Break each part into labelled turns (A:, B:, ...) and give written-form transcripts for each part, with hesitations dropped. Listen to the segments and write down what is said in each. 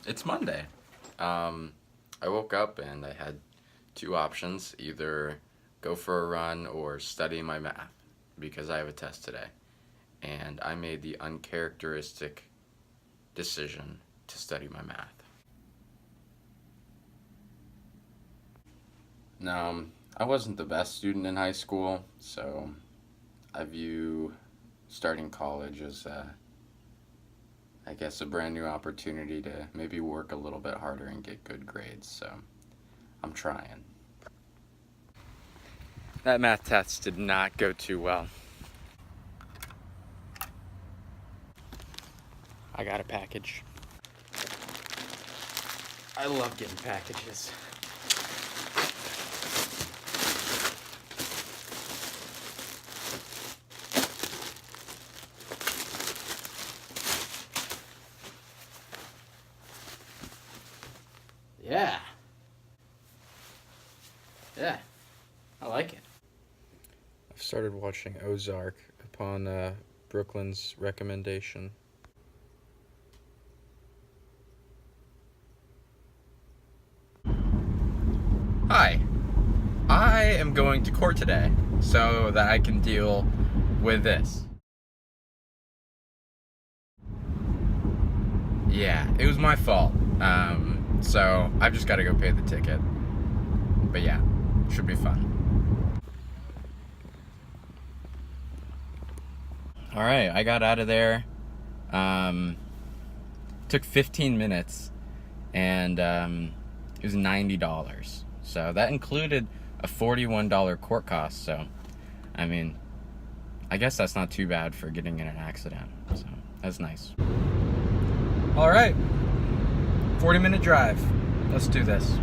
A: It's Monday. I woke up and I had two options, either go for a run or study my math because I have a test today. And I made the uncharacteristic decision to study my math. Now, I wasn't the best student in high school, so I view starting college as I guess a brand new opportunity to maybe work a little bit harder and get good grades, so I'm trying. That math test did not go too well. I got a package. I love getting packages. Yeah, I like it. I've started watching Ozark upon Brooklyn's recommendation. Hi, I am going to court today so that I can deal with this. Yeah, it was my fault. So I've just got to go pay the ticket. But yeah, should be fun. All right, I got out of there. Took 15 minutes, and it was $90. So that included a $41 court cost. So, I mean, I guess that's not too bad for getting in an accident. So that's nice. All right, 40-minute drive. Let's do this.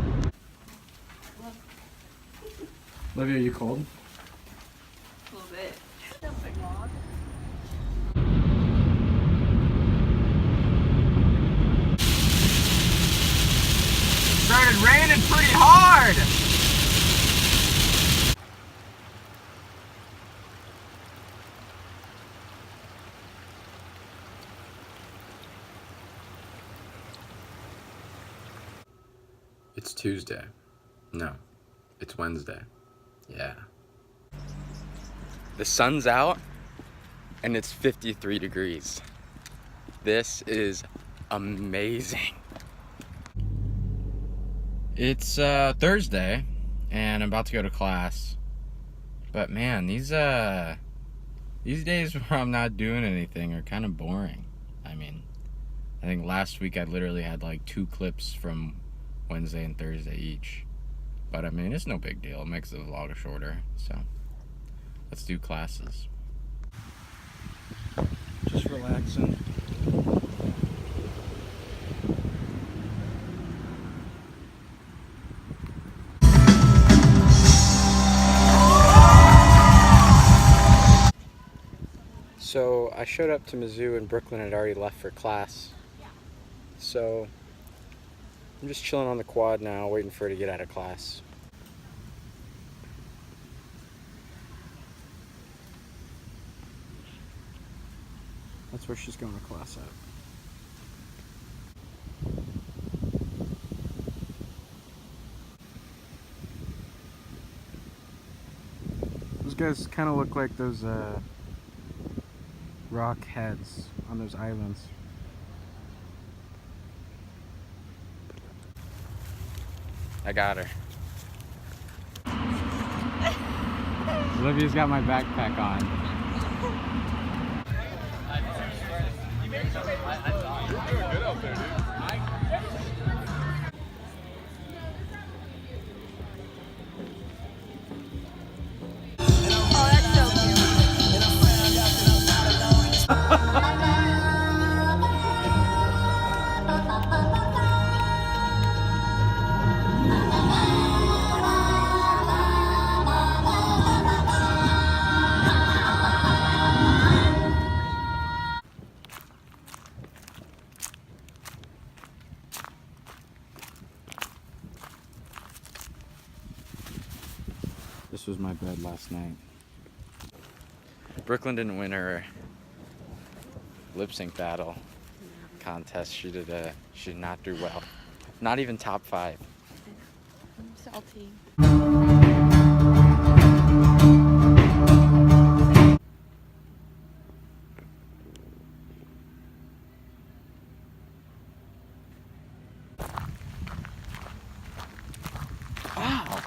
A: Olivia, are you cold?
B: A little bit.
A: Started raining pretty hard! It's Tuesday. No, it's Wednesday. Yeah. The sun's out and it's 53 degrees. This is amazing. It's Thursday and I'm about to go to class. But man, these days where I'm not doing anything are kind of boring. I mean, I think last week I literally had like 2 clips from Wednesday and Thursday each. But I mean, it's no big deal. It makes the vlog shorter. So let's do classes. Just relaxing. So I showed up to Mizzou and Brooklyn had already left for class. So I'm just chilling on the quad now, waiting for her to get out of class. That's where she's going to class at. Those guys kind of look like those rock heads on those islands. I got her. Olivia's got my backpack on.
C: You're doing good out there, dude.
B: Oh, that's so cute.
A: This was my bed last night. Brooklyn didn't win her lip sync battle. contest, she did not do well. Not even top 5.
B: I'm salty.
A: Wow.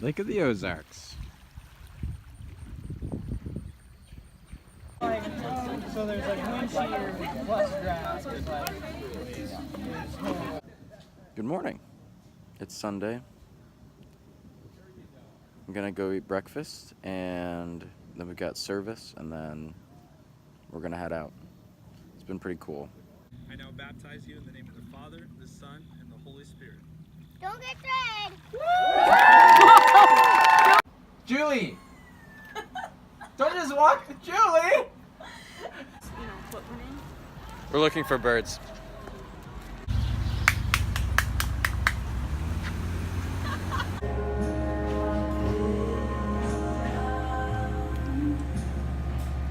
A: Look at the Ozarks.
D: So there's like wind shear plus grass.
A: Good morning. It's Sunday. I'm gonna go eat breakfast, and then we've got service, and then we're gonna head out. It's been pretty cool.
E: I now baptize you in the name of the Father, the Son, and the Holy Spirit.
F: Don't get dread.
D: Julie! Don't just walk, Julie!
B: Put one in.
A: We're looking for birds.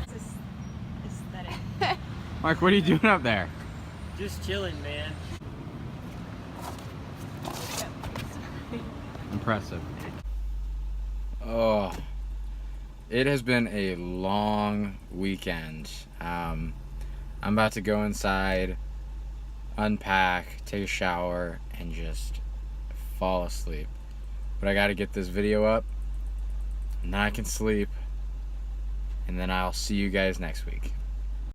B: This is aesthetic.
A: Mark, what are you doing up there?
D: Just chilling, man.
A: Impressive. Oh, it has been a long weekend. I'm about to go inside, unpack, take a shower, and just fall asleep. But I gotta get this video up, and then I can sleep, and then I'll see you guys next week.